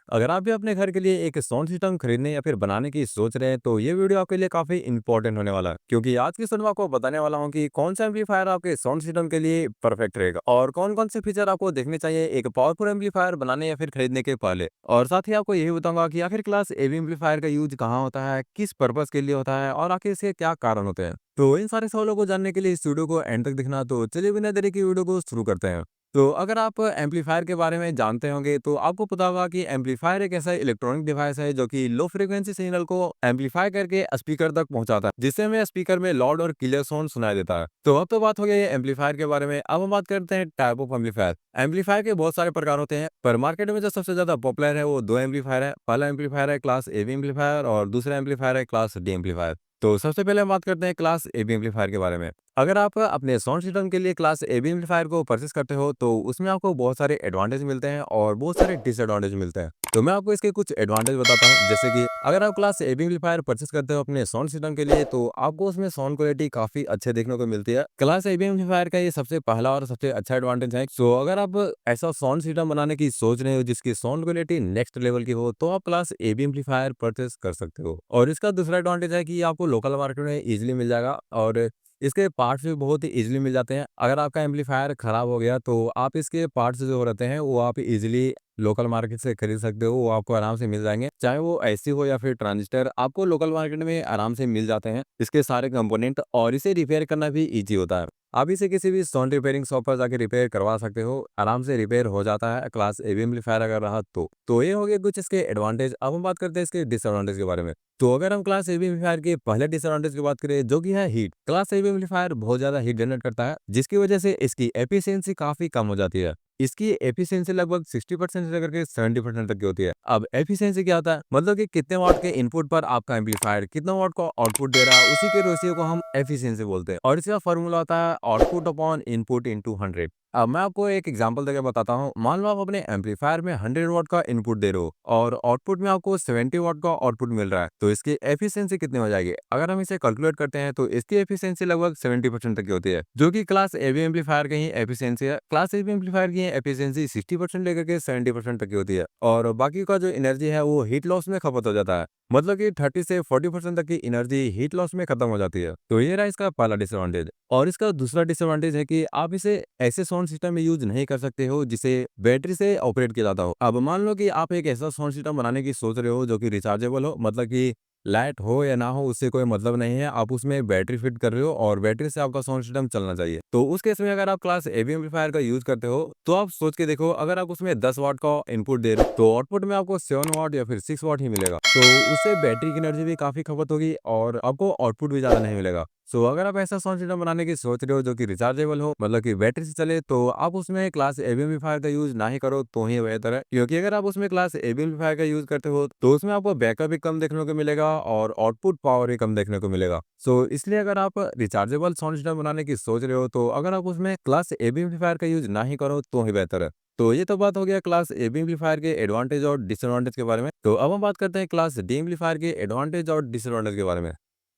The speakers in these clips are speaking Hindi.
अगर आप भी अपने घर के लिए एक साउंड सिस्टम खरीदने या फिर बनाने की सोच रहे हैं तो ये वीडियो आपके लिए काफी इंपॉर्टेंट होने वाला है, क्योंकि आज की वीडियो में आपको बताने वाला हूँ कि कौन सा एम्पलीफायर आपके साउंड सिस्टम के लिए परफेक्ट रहेगा और कौन कौन से फीचर आपको देखने चाहिए एक पावरफुल एम्पलीफायर बनाने या फिर खरीदने के पहले। और साथ ही आपको यही बताऊंगा कि आखिर क्लास एवी एम्पलीफायर का यूज कहाँ होता है, किस पर्पज के लिए होता है और आखिर इसके क्या कारण होते हैं। तो इन सारे सवालों को जानने के लिए इस वीडियो को एंड तक दिखना, तो चलिए बिना देरी की वीडियो को शुरू करते हैं। तो अगर आप एम्पलीफायर के बारे में जानते होंगे तो आपको पता होगा कि एम्पलीफायर एक ऐसा इलेक्ट्रॉनिक डिवाइस है जो कि लो फ्रीक्वेंसी सिग्नल को एम्पलीफाई करके स्पीकर तक पहुंचाता है, जिससे हमें स्पीकर में लाउड और क्लियर साउंड सुनाई देता है। तो अब तो बात हो गई है एम्पलीफायर के बारे में, अब हम बात करते हैं टाइप ऑफ एम्पलीफायर। एम्पलीफायर के बहुत सारे प्रकार होते हैं, पर मार्केट में जो सबसे ज्यादा पॉपुलर है वो दो एम्पलीफायर है। पहला एम्पलीफायर है क्लास एवी एम्पलीफायर और दूसरा एम्पलीफायर है क्लास डी एम्पलीफायर। तो सबसे पहले हम बात करते हैं क्लास एबी एम्पलीफायर के बारे में। अगर आप अपने साउंड सिस्टम के लिए क्लास एबी एम्पलीफायर को परचेस करते हो तो उसमें आपको बहुत सारे एडवांटेज मिलते हैं और बहुत सारे डिसएडवांटेज मिलते हैं। तो मैं आपको इसके कुछ एडवांटेज बताता हूं, जैसे कि अगर आप क्लास एबी एम्पलीफायर परचेस करते हो अपने साउंड सिस्टम के लिए तो आपको उसमें साउंड क्वालिटी काफी अच्छे देखने को मिलती है। क्लास एबी एम्पलीफायर का ये सबसे पहला और सबसे अच्छा एडवांटेज है। सो अगर आप ऐसा साउंड सिस्टम बनाने की सोच रहे हो जिसकी साउंड क्वालिटी नेक्स्ट लेवल की हो तो आप क्लास एबी एम्पलीफायर परचेस कर सकते हो। और इसका दूसरा एडवांटेज है कि आपको लोकल मार्केट में इजीली मिल जाएगा और इसके पार्ट्स भी बहुत ही ईज़िली मिल जाते हैं। अगर आपका एम्पलीफायर खराब हो गया तो आप इसके पार्ट्स जो रहते हैं वो आप ईज़िली लोकल मार्केट से खरीद सकते हो, वो आपको आराम से मिल जाएँगे। चाहे वो एसी हो या फिर ट्रांजिस्टर, आपको लोकल मार्केट में आराम से मिल जाते हैं इसके सारे कंपोनेंट, और इसे रिपेयर करना भी ईज़ी होता है। आप इसे किसी भी साउंड रिपेयरिंग शॉप पर जाके रिपेयर करवा सकते हो, आराम से रिपेयर हो जाता है क्लास एवी एम्पलीफायर अगर रहा तो। तो ये हो गए कुछ इसके एडवांटेज। अब हम बात करते हैं इसके डिसएडवांटेज के बारे में। तो अगर हम क्लास एबी एम्पलीफायर के पहले डिसएडवांटेज की बात करें जो कि है हीट। क्लास एबी एम्पलीफायर बहुत ज्यादा हीट जनरेट करता है, जिसकी वजह से इसकी एफिशिएंसी काफी कम हो जाती है। इसकी एफिशिएंसी लगभग 60% से लेकर के 70% तक की होती है। अब एफिशिएंसी क्या होता है, मतलब कि कितने वाट के इनपुट पर आपका एम्पलीफायर कितना वाट का आउटपुट दे रहा है, उसी के रेशियो को हम एफिशिएंसी बोलते हैं। और इसका फॉर्मूला होता है आउटपुट अपॉन इनपुट इनटू 100। अब मैं आपको एक एग्जांपल देकर बताता हूँ। मान लो आप अपने एम्पलीफायर में 100 वाट का इनपुट दे रहे हो और आउटपुट में आपको 70 वाट का आउटपुट मिल रहा है, तो इसकी एफिशिएंसी कितनी हो जाएगी। अगर हम इसे कैलकुलेट करते हैं तो इसकी एफिशिएंसी लगभग 70% तक की होती है, जो कि क्लास एवी एम्पलीफायर की ही एफिशिएंसी है। क्लास एवी एम्पलीफायर की एफिशिएंसी 60% लेकर के 70% तक की होती है, और बाकी का जो एनर्जी है वो हीट लॉस में खपत हो जाता है। मतलब कि 30 से 40% तक की एनर्जी हीट लॉस में खत्म हो जाती है। तो ये रहा इसका पहला डिसएडवांटेज। और इसका दूसरा डिसएडवांटेज है कि आप इसे ऐसे साउंड सिस्टम में यूज नहीं कर सकते हो जिसे बैटरी से ऑपरेट किया जाता हो। अब मान लो कि आप एक ऐसा साउंड सिस्टम बनाने की सोच रहे हो जो कि रिचार्जेबल हो, मतलब कि लाइट हो या ना हो उससे कोई मतलब नहीं है, आप उसमें बैटरी फिट कर रहे हो और बैटरी से आपका साउंड सिस्टम चलना चाहिए। तो उस केस में अगर आप क्लास एवी एम्पलीफायर का यूज करते हो तो आप सोच के देखो, अगर आप उसमें 10 वाट का इनपुट दे रहे हो तो आउटपुट में आपको 7 वाट या फिर 6 वाट ही मिलेगा। तो उससे बैटरी की एनर्जी भी काफी खपत होगी और आपको आउटपुट भी ज्यादा नहीं मिलेगा। सो अगर आप ऐसा साउंड सिस्टम बनाने की सोच रहे हो जो कि रिचार्जेबल हो, मतलब कि बैटरी से चले, तो आप उसमें क्लास एबी एम्पलीफायर का यूज ना ही करो तो ही बेहतर है। क्योंकि अगर आप उसमें क्लास एबी एम्पलीफायर का यूज करते हो तो उसमें आपको बैकअप भी कम देखने को मिलेगा और आउटपुट पावर भी कम देखने को मिलेगा। सो इसलिए अगर आप रिचार्जेबल साउंड सिस्टम बनाने की सोच रहे हो तो अगर आप उसमें क्लास एबी एम्पलीफायर का यूज ना ही करो तो ही बेहतर है। तो ये तो बात हो गया क्लास एबी एम्पलीफायर के एडवांटेज और डिसएडवांटेज के बारे में। तो अब हम बात करते हैं क्लास डी एम्पलीफायर के एडवांटेज और डिसएडवांटेज के बारे में।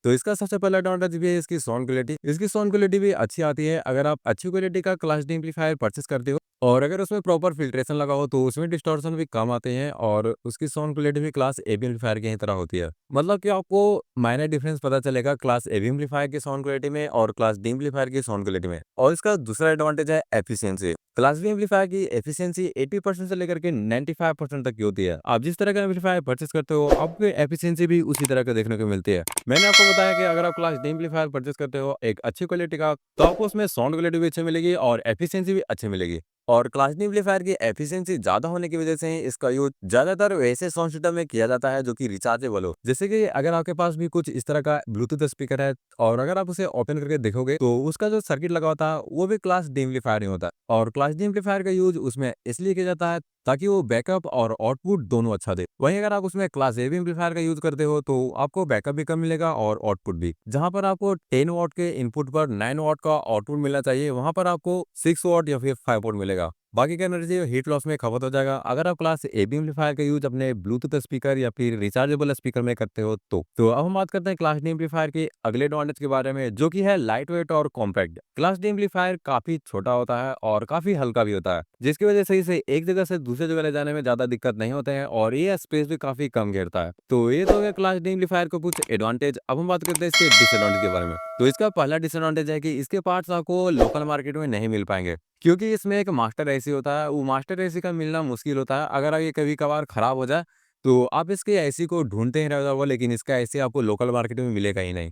तो इसका सबसे पहला एडवांटेज भी है इसकी साउंड क्वालिटी। इसकी साउंड क्वालिटी भी अच्छी आती है अगर आप अच्छी क्वालिटी का क्लास डी एम्पलीफायर परचेस करते हो, और अगर उसमें प्रॉपर फिल्ट्रेशन लगा हो तो उसमें डिस्टॉर्शन भी कम आते हैं और उसकी साउंड क्वालिटी भी क्लास एबी एम्पलीफायर की ही तरह होती है। मतलब कि आपको माइनर डिफरेंस पता चलेगा क्लास एबी एम्पलीफायर की साउंड क्वालिटी में और क्लास डी एम्पलीफायर की साउंड क्वालिटी में। और इसका दूसरा एडवांटेज है एफिशिएंसी। क्लास डी एम्पलीफायर की एफिशिएंसी 80% से लेकर के 95% तक की होती है। आप जिस तरह का एम्पलीफायर परचेस करते हो आपको एफिशिएंसी भी उसी तरह का देखने को मिलती है। मैंने आपको बताया कि अगर आप क्लास डी एम्पलीफायर परचेस करते हो एक अच्छी क्वालिटी का, तो आपको उसमें साउंड क्वालिटी भी अच्छी मिलेगी और एफिशिएंसी भी अच्छी मिलेगी। और क्लास डी एम्पलीफायर की एफिशिएंसी ज्यादा होने की वजह से इसका यूज ज्यादातर वैसे साउंड सिस्टम में किया जाता है जो कि रिचार्जेबल हो। जैसे कि अगर आपके पास भी कुछ इस तरह का ब्लूटूथ स्पीकर है और अगर आप उसे ओपन करके देखोगे तो उसका जो सर्किट लगा होता है वो भी क्लास डी एम्पलीफायर ही होता है। और क्लास डी एम्पलीफायर का यूज उसमें इसलिए किया जाता है ताकि वो बैकअप और आउटपुट दोनों अच्छा दे। वहीं अगर आप उसमें क्लास एबी एम्पलीफायर का यूज करते हो तो आपको बैकअप भी कम मिलेगा और आउटपुट भी। जहां पर आपको 10 वाट के इनपुट पर 9 वाट का आउटपुट मिलना चाहिए, वहां पर आपको 6 वाट या फिर 5 वाट मिलेगा। बाकी का एनर्जी हीट लॉस में खपत हो जाएगा। अगर आप क्लास एबी एम्पलीफायर का यूज अपने ब्लूटूथ स्पीकर या फिर रिचार्जेबल स्पीकर में करते हो तो अब हम बात करते हैं क्लास डी एम्पलीफायर के अगले एडवांटेज के बारे में, जो कि है लाइट वेट और कॉम्पैक्ट। क्लास डी एम्पलीफायर काफी छोटा होता है और काफी हल्का भी होता है, जिसकी वजह से इसे एक जगह से दूसरी जगह ले जाने में ज्यादा दिक्कत नहीं होते हैं और ये स्पेस भी काफी कम घेरता है। तो ये तो हो गया क्लास डी एम्पलीफायर को कुछ एडवांटेज। अब हम बात करते हैं इसके डिसएडवांटेज के बारे में। तो इसका पहला डिसएडवांटेज है कि इसके पार्ट्स आपको लोकल मार्केट में नहीं मिल पाएंगे, क्योंकि इसमें एक मास्टर एसी होता है। वो मास्टर एसी का मिलना मुश्किल होता है। अगर ये कभी कभार खराब हो जाए तो आप इसके एसी को ढूंढते ही रह जाओगे, लेकिन इसका एसी आपको लोकल मार्केट में मिलेगा ही नहीं।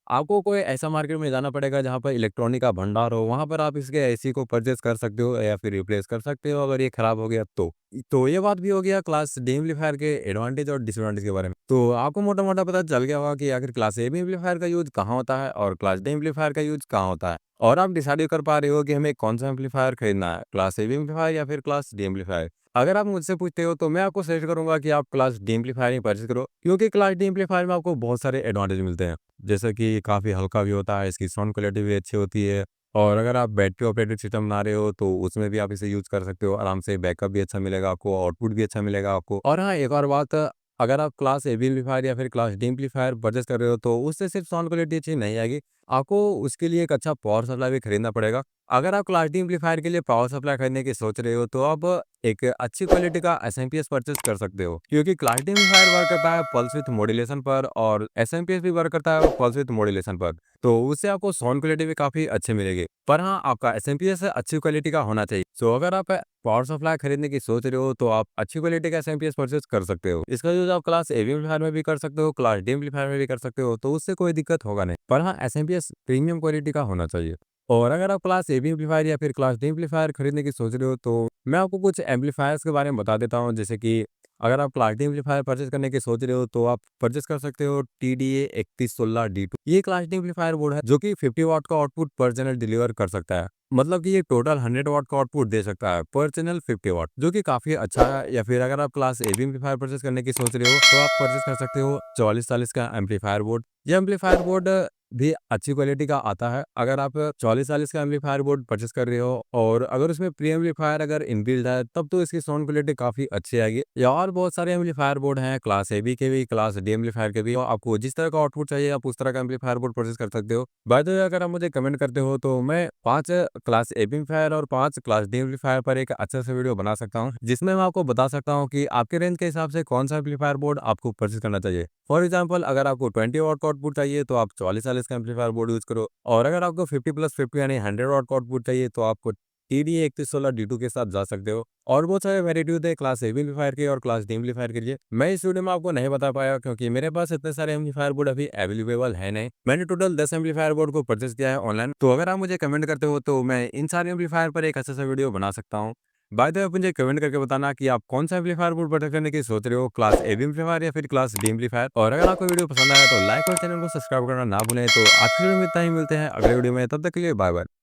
आपको कोई ऐसा मार्केट में जाना पड़ेगा जहाँ पर इलेक्ट्रॉनिक का भंडार हो, वहाँ पर आप इसके एसी को परचेज़ कर सकते हो या फिर रिप्लेस कर सकते हो अगर ये खराब हो गया तो। तो ये बात भी हो गया क्लास डी एम्पलीफायर के एडवांटेज और डिसएडवांटेज के बारे में। तो आपको मोटा-मोटा पता चल गया होगा कि आखिर क्लास ए एम्पलीफायर का यूज़ कहाँ होता है और क्लास डी एम्पलीफायर का यूज़ कहाँ होता है। और आप डिसाइड कर पा रहे हो कि हमें कौन-सा एम्पलीफायर खरीदना है, क्लास ए एम्पलीफायर या फिर क्लास डी एम्पलीफायर। अगर आप मुझसे पूछते हो तो मैं आपको सजेस्ट करूँगा कि आप क्लास डी एम्पलीफायर ही परचेज़ करो, क्योंकि क्लास डी एम्पलीफायर में आपको बहुत सारे एडवांटेज मिलते हैं। जैसे कि काफ़ी हल्का भी होता है, इसकी साउंड क्वालिटी भी अच्छी होती है और अगर आप बैटरी ऑपरेटेड सिस्टम बना रहे हो तो उसमें भी आप इसे यूज़ कर सकते हो आराम से। बैकअप भी अच्छा मिलेगा आपको, आउटपुट भी अच्छा मिलेगा आपको। और हाँ, एक और बात, अगर आप क्लास एबी एम्पलीफायर या फिर क्लास डी एम्पलीफायर परचेज़ कर रहे हो तो उससे सिर्फ साउंड क्वालिटी अच्छी नहीं आएगी, आपको उसके लिए एक अच्छा पावर सप्लाई भी खरीदना पड़ेगा। अगर आप क्लास डी एम्पलीफायर के लिए पावर सप्लाई खरीदने की सोच रहे हो तो आप एक अच्छी क्वालिटी का एसएमपीएस परचेज़ कर सकते हो, क्योंकि क्लास डी एम्पलीफायर वर्क करता है पल्स विद मॉड्यूलेशन पर और एसएमपीएस भी वर्क करता है पल्स विद मॉड्यूलेशन पर। तो उससे आपको साउंड क्वालिटी भी काफ़ी अच्छी मिलेगी। पर हाँ, आपका एसएमपीएस अच्छी क्वालिटी का होना चाहिए। सो अगर आप पावर सप्लाई खरीदने की सोच रहे हो तो आप अच्छी क्वालिटी का एसएमपीएस परचेज़ कर सकते हो। इसका यूज़ आप क्लास एबी एम्पलीफायर में भी कर सकते हो, क्लास डी एम्पलीफायर में भी कर सकते हो, तो उससे कोई दिक्कत होगा नहीं। पर हाँ, एसएमपीएस प्रीमियम क्वालिटी का होना चाहिए। और अगर आप क्लास एबी एम्पलीफायर या फिर क्लास डी एम्पलीफायर खरीदने की सोच रहे हो तो मैं आपको कुछ एम्पलीफायर्स के बारे में बता देता हूँ। जैसे कि अगर आप क्लास डी एम्पलीफायर परचेज़ करने की सोच रहे हो तो आप परचेज़ कर सकते हो टीडीए 3116 D2। ये क्लास डी एम्पलीफायर बोर्ड है जो कि 50 वाट का आउटपुट पर चैनल डिलीवर कर सकता है। मतलब कि ये टोटल 100 वाट का आउटपुट दे सकता है पर चैनल 50 वाट, जो कि काफ़ी अच्छा है। या फिर अगर आप क्लास एबी एम्पलीफायर परचेज़ करने की सोच रहे हो तो आप परचेज़ कर सकते हो 4440 का एम्पलीफायर बोर्ड। ये एम्पलीफायर बोर्ड भी अच्छी क्वालिटी का आता है। अगर आप 4440 का एम्पलीफायर बोर्ड परचेज़ कर रहे हो और अगर उसमें प्री एम्पलीफायर अगर इनबिल्ट है तब तो इसकी साउंड क्वालिटी काफ़ी अच्छी आएगी। या और बहुत सारे एम्पलीफायर बोर्ड हैं क्लास एबी के भी, क्लास डी एम्पलीफायर के भी। और आपको जिस तरह का आउटपुट चाहिए आप उस तरह का एम्पलीफायर बोर्ड परचेज़ कर सकते हो। बाय द वे, अगर आप मुझे कमेंट करते हो तो मैं 5 क्लास एबी एम्पलीफायर और 5 क्लास डी एम्पलीफायर पर एक अच्छा सा वीडियो बना सकता हूँ, जिसमें मैं आपको बता सकता हूँ कि आपके रेंज के हिसाब से कौन-सा एम्पलीफायर बोर्ड आपको परचेज़ करना चाहिए। फॉर एग्जांपल, अगर आपको 20 वाट का आउटपुट चाहिए तो आप 4440 का एम्पलीफायर बोर्ड यूज़ करो और अगर आपको 50+50 यानी 100 वाट का आउटपुट चाहिए तो आपको टीडीए 3116 D2 के साथ जा सकते हो। और बहुत सारे वैरायटी होते हैं क्लास एबी एम्पलीफायर के और क्लास डी एम्पलीफायर के लिए। मैं इस वीडियो में आपको नहीं बता पाया क्योंकि मेरे पास इतने सारे एम्पलीफायर बोर्ड अभी अवेलेबल है नहीं। मैंने टोटल 10 एम्पलीफायर बोर्ड को परचेज़ किया है ऑनलाइन। तो अगर आप मुझे कमेंट करते हो तो मैं इन सारे एम्पलीफायर पर एक अच्छा सा वीडियो बना सकता हूँ। बाय द वे, आप मुझे कमेंट करके बताना कि आप कौन-सा एम्पलीफायर बोर्ड परचेज़ करने की सोच रहे हो, क्लास एबी एम्पलीफायर या फिर क्लास डी एम्पलीफायर। और अगर आपको वीडियो पसंद आया तो लाइक और चैनल को सब्सक्राइब करना ना भूलें। तो आज की वीडियो में इतना ही, मिलते हैं अगले वीडियो में, तब तक के लिए बाय बाय।